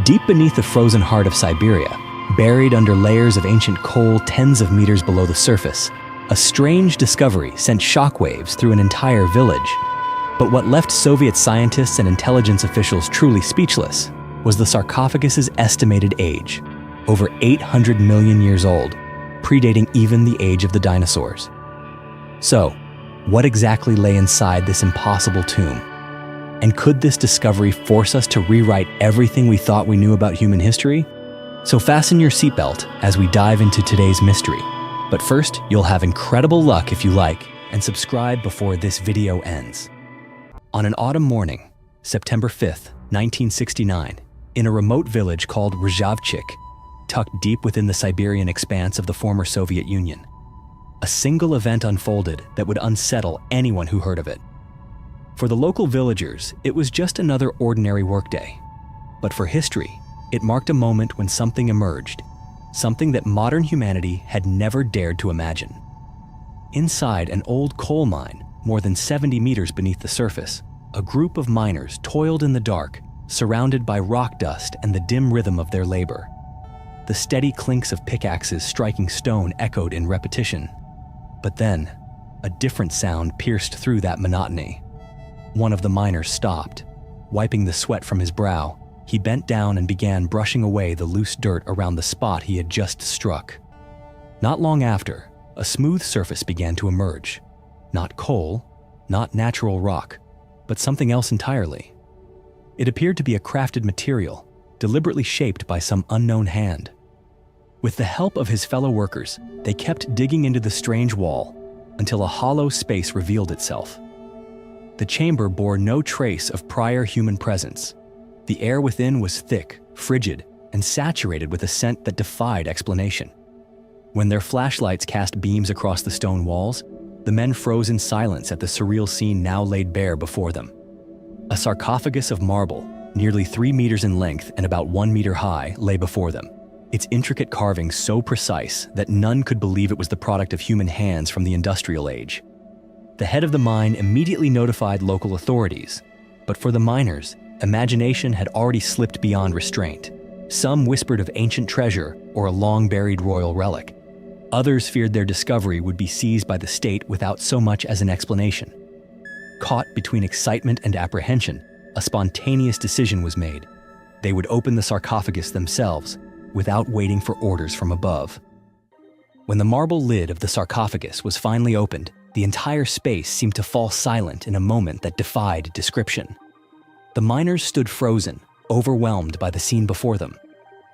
Deep beneath the frozen heart of Siberia, buried under layers of ancient coal tens of meters below the surface, a strange discovery sent shockwaves through an entire village. But what left Soviet scientists and intelligence officials truly speechless was the sarcophagus's estimated age, over 800 million years old, predating even the age of the dinosaurs. So, what exactly lay inside this impossible tomb? And could this discovery force us to rewrite everything we thought we knew about human history? So fasten your seatbelt as we dive into today's mystery. But first, you'll have incredible luck if you like, and subscribe before this video ends. On an autumn morning, September 5th, 1969, in a remote village called Rzhavchik, tucked deep within the Siberian expanse of the former Soviet Union, a single event unfolded that would unsettle anyone who heard of it. For the local villagers, it was just another ordinary workday. But for history, it marked a moment when something emerged, something that modern humanity had never dared to imagine. Inside an old coal mine, more than 70 meters beneath the surface, a group of miners toiled in the dark, surrounded by rock dust and the dim rhythm of their labor. The steady clinks of pickaxes striking stone echoed in repetition. But then, a different sound pierced through that monotony. One of the miners stopped. Wiping the sweat from his brow, he bent down and began brushing away the loose dirt around the spot he had just struck. Not long after, a smooth surface began to emerge. Not coal, not natural rock, but something else entirely. It appeared to be a crafted material, deliberately shaped by some unknown hand. With the help of his fellow workers, they kept digging into the strange wall until a hollow space revealed itself. The chamber bore no trace of prior human presence. The air within was thick, frigid, and saturated with a scent that defied explanation. When their flashlights cast beams across the stone walls, the men froze in silence at the surreal scene now laid bare before them. A sarcophagus of marble, nearly 3 meters in length and about 1 meter high, lay before them, its intricate carvings so precise that none could believe it was the product of human hands from the industrial age. The head of the mine immediately notified local authorities, but for the miners, imagination had already slipped beyond restraint. Some whispered of ancient treasure or a long-buried royal relic. Others feared their discovery would be seized by the state without so much as an explanation. Caught between excitement and apprehension, a spontaneous decision was made. They would open the sarcophagus themselves, without waiting for orders from above. When the marble lid of the sarcophagus was finally opened, the entire space seemed to fall silent in a moment that defied description. The miners stood frozen, overwhelmed by the scene before them.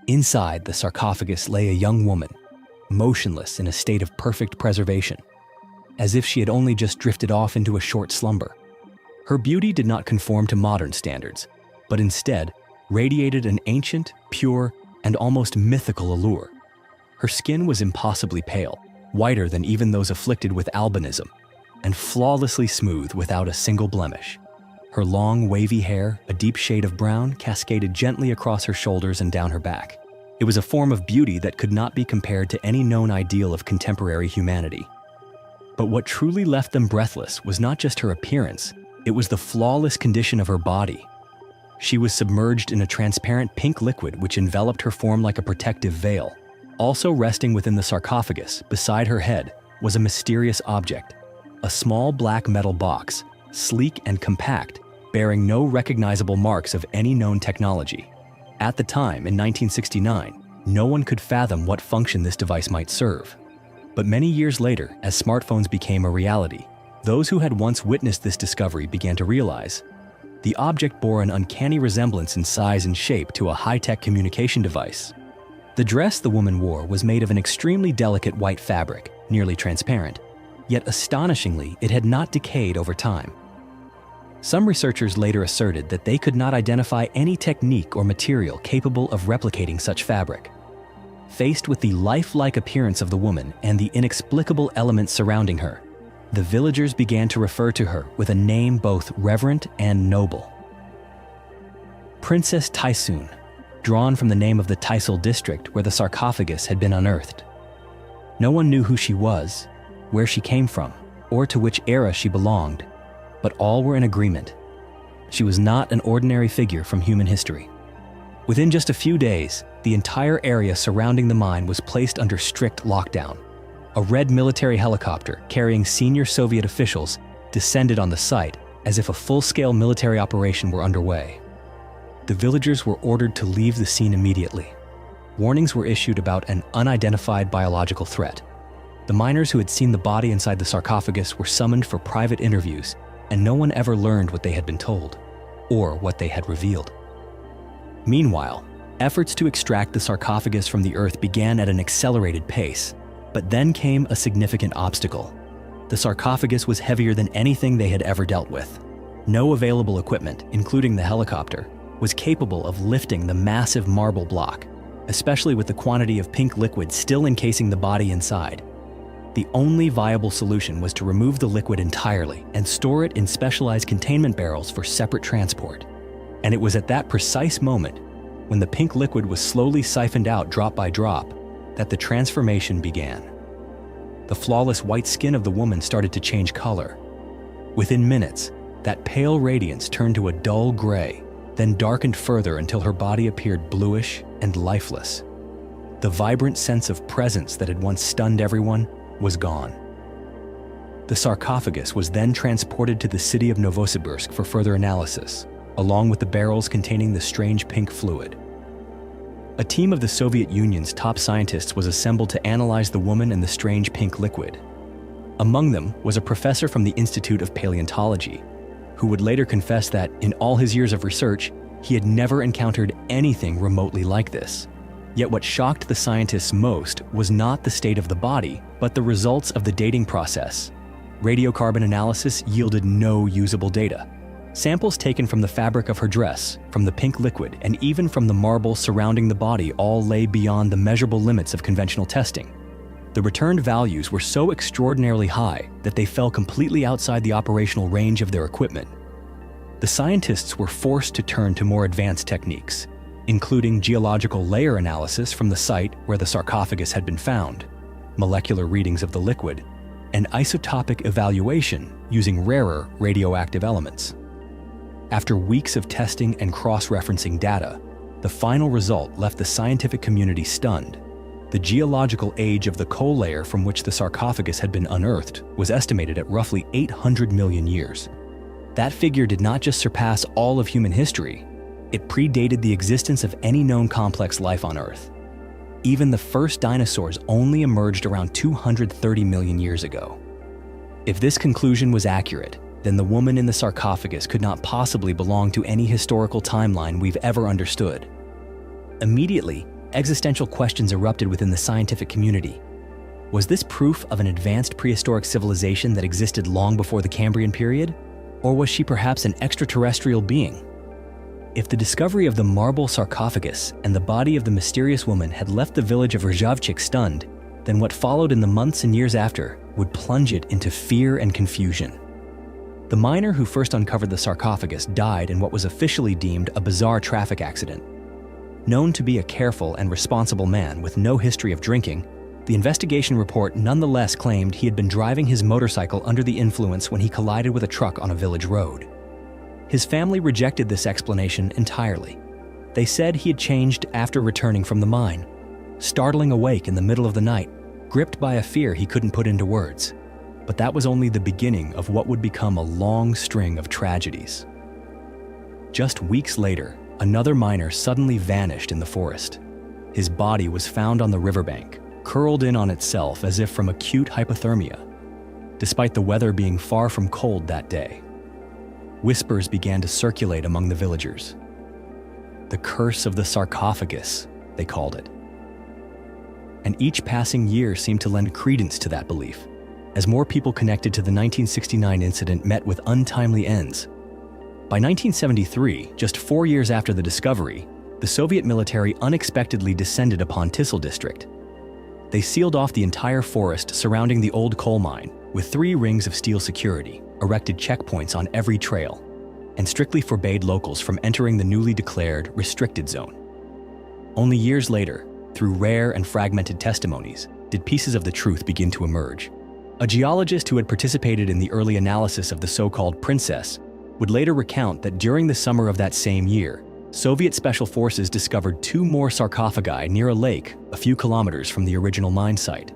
Inside the sarcophagus lay a young woman, motionless in a state of perfect preservation, as if she had only just drifted off into a short slumber. Her beauty did not conform to modern standards, but instead radiated an ancient, pure, and almost mythical allure. Her skin was impossibly pale, whiter than even those afflicted with albinism, and flawlessly smooth without a single blemish. Her long, wavy hair, a deep shade of brown, cascaded gently across her shoulders and down her back. It was a form of beauty that could not be compared to any known ideal of contemporary humanity. But what truly left them breathless was not just her appearance, it was the flawless condition of her body. She was submerged in a transparent pink liquid which enveloped her form like a protective veil. Also resting within the sarcophagus, beside her head, was a mysterious object, a small black metal box, sleek and compact, bearing no recognizable marks of any known technology. At the time, in 1969, no one could fathom what function this device might serve. But many years later, as smartphones became a reality, those who had once witnessed this discovery began to realize the object bore an uncanny resemblance in size and shape to a high-tech communication device. The dress the woman wore was made of an extremely delicate white fabric, nearly transparent, yet astonishingly, it had not decayed over time. Some researchers later asserted that they could not identify any technique or material capable of replicating such fabric. Faced with the lifelike appearance of the woman and the inexplicable elements surrounding her, the villagers began to refer to her with a name both reverent and noble. Princess Taisun, drawn from the name of the Taisel district where the sarcophagus had been unearthed. No one knew who she was, where she came from, or to which era she belonged, but all were in agreement. She was not an ordinary figure from human history. Within just a few days, the entire area surrounding the mine was placed under strict lockdown. A red military helicopter carrying senior Soviet officials descended on the site as if a full-scale military operation were underway. The villagers were ordered to leave the scene immediately. Warnings were issued about an unidentified biological threat. The miners who had seen the body inside the sarcophagus were summoned for private interviews, and no one ever learned what they had been told, or what they had revealed. Meanwhile, efforts to extract the sarcophagus from the earth began at an accelerated pace, but then came a significant obstacle. The sarcophagus was heavier than anything they had ever dealt with. No available equipment, including the helicopter, was capable of lifting the massive marble block, especially with the quantity of pink liquid still encasing the body inside. The only viable solution was to remove the liquid entirely and store it in specialized containment barrels for separate transport. And it was at that precise moment, when the pink liquid was slowly siphoned out drop by drop, that the transformation began. The flawless white skin of the woman started to change color. Within minutes, that pale radiance turned to a dull gray, then darkened further until her body appeared bluish and lifeless. The vibrant sense of presence that had once stunned everyone was gone. The sarcophagus was then transported to the city of Novosibirsk for further analysis, along with the barrels containing the strange pink fluid. A team of the Soviet Union's top scientists was assembled to analyze the woman and the strange pink liquid. Among them was a professor from the Institute of Paleontology, who would later confess that, in all his years of research, he had never encountered anything remotely like this. Yet what shocked the scientists most was not the state of the body, but the results of the dating process. Radiocarbon analysis yielded no usable data. Samples taken from the fabric of her dress, from the pink liquid, and even from the marble surrounding the body all lay beyond the measurable limits of conventional testing. The returned values were so extraordinarily high that they fell completely outside the operational range of their equipment. The scientists were forced to turn to more advanced techniques, including geological layer analysis from the site where the sarcophagus had been found, molecular readings of the liquid, and isotopic evaluation using rarer radioactive elements. After weeks of testing and cross-referencing data, the final result left the scientific community stunned. The geological age of the coal layer from which the sarcophagus had been unearthed was estimated at roughly 800 million years. That figure did not just surpass all of human history, it predated the existence of any known complex life on Earth. Even the first dinosaurs only emerged around 230 million years ago. If this conclusion was accurate, then the woman in the sarcophagus could not possibly belong to any historical timeline we've ever understood. Immediately, existential questions erupted within the scientific community. Was this proof of an advanced prehistoric civilization that existed long before the Cambrian period? Or was she perhaps an extraterrestrial being? If the discovery of the marble sarcophagus and the body of the mysterious woman had left the village of Rzhavchik stunned, then what followed in the months and years after would plunge it into fear and confusion. The miner who first uncovered the sarcophagus died in what was officially deemed a bizarre traffic accident. Known to be a careful and responsible man with no history of drinking, the investigation report nonetheless claimed he had been driving his motorcycle under the influence when he collided with a truck on a village road. His family rejected this explanation entirely. They said he had changed after returning from the mine, startling awake in the middle of the night, gripped by a fear he couldn't put into words. But that was only the beginning of what would become a long string of tragedies. Just weeks later, another miner suddenly vanished in the forest. His body was found on the riverbank, curled in on itself as if from acute hypothermia, despite the weather being far from cold that day. Whispers began to circulate among the villagers. The curse of the sarcophagus, they called it. And each passing year seemed to lend credence to that belief, as more people connected to the 1969 incident met with untimely ends. By 1973, just 4 years after the discovery, the Soviet military unexpectedly descended upon Tysel district. They sealed off the entire forest surrounding the old coal mine with 3 rings of steel security, erected checkpoints on every trail, and strictly forbade locals from entering the newly declared restricted zone. Only years later, through rare and fragmented testimonies, did pieces of the truth begin to emerge. A geologist who had participated in the early analysis of the so-called princess would later recount that during the summer of that same year, Soviet special forces discovered 2 more sarcophagi near a lake a few kilometers from the original mine site.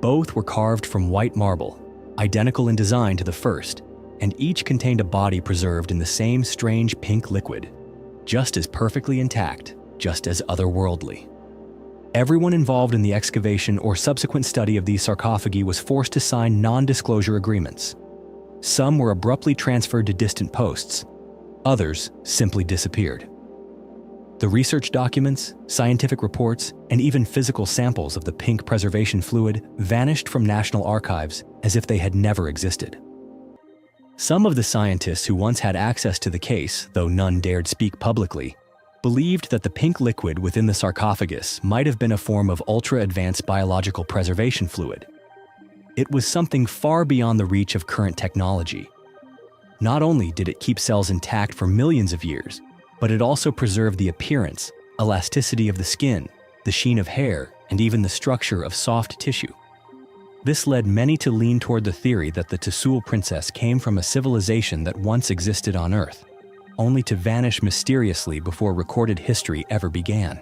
Both were carved from white marble, identical in design to the first, and each contained a body preserved in the same strange pink liquid, just as perfectly intact, just as otherworldly. Everyone involved in the excavation or subsequent study of these sarcophagi was forced to sign non-disclosure agreements. Some were abruptly transferred to distant posts. Others simply disappeared. The research documents, scientific reports, and even physical samples of the pink preservation fluid vanished from national archives as if they had never existed. Some of the scientists who once had access to the case, though none dared speak publicly, believed that the pink liquid within the sarcophagus might have been a form of ultra-advanced biological preservation fluid. It was something far beyond the reach of current technology. Not only did it keep cells intact for millions of years, but it also preserved the appearance, elasticity of the skin, the sheen of hair, and even the structure of soft tissue. This led many to lean toward the theory that the Tsoul princess came from a civilization that once existed on Earth, only to vanish mysteriously before recorded history ever began.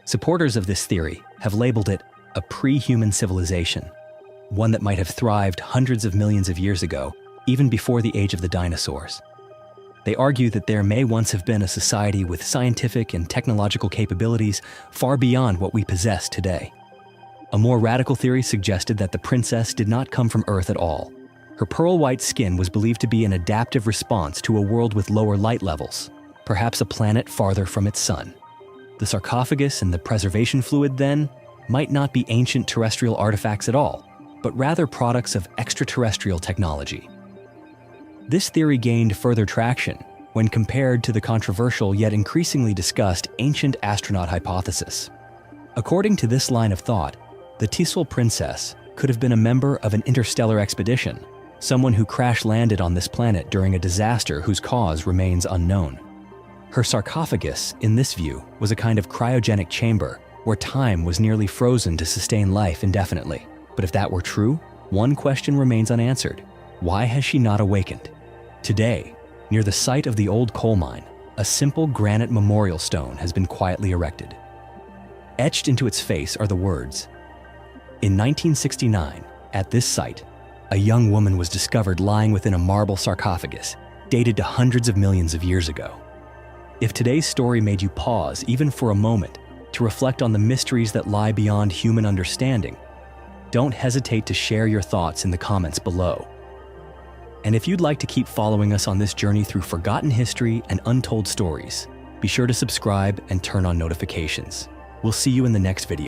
Supporters of this theory have labeled it a pre-human civilization, one that might have thrived hundreds of millions of years ago, even before the age of the dinosaurs. They argue that there may once have been a society with scientific and technological capabilities far beyond what we possess today. A more radical theory suggested that the princess did not come from Earth at all. Her pearl-white skin was believed to be an adaptive response to a world with lower light levels, perhaps a planet farther from its sun. The sarcophagus and the preservation fluid, then, might not be ancient terrestrial artifacts at all, but rather products of extraterrestrial technology. This theory gained further traction when compared to the controversial yet increasingly discussed ancient astronaut hypothesis. According to this line of thought, the Tsoul princess could have been a member of an interstellar expedition, someone who crash-landed on this planet during a disaster whose cause remains unknown. Her sarcophagus, in this view, was a kind of cryogenic chamber where time was nearly frozen to sustain life indefinitely. But if that were true, one question remains unanswered. Why has she not awakened? Today, near the site of the old coal mine, a simple granite memorial stone has been quietly erected. Etched into its face are the words, "In 1969, at this site, a young woman was discovered lying within a marble sarcophagus, dated to hundreds of millions of years ago." If today's story made you pause, even for a moment, to reflect on the mysteries that lie beyond human understanding, don't hesitate to share your thoughts in the comments below. And if you'd like to keep following us on this journey through forgotten history and untold stories, be sure to subscribe and turn on notifications. We'll see you in the next video.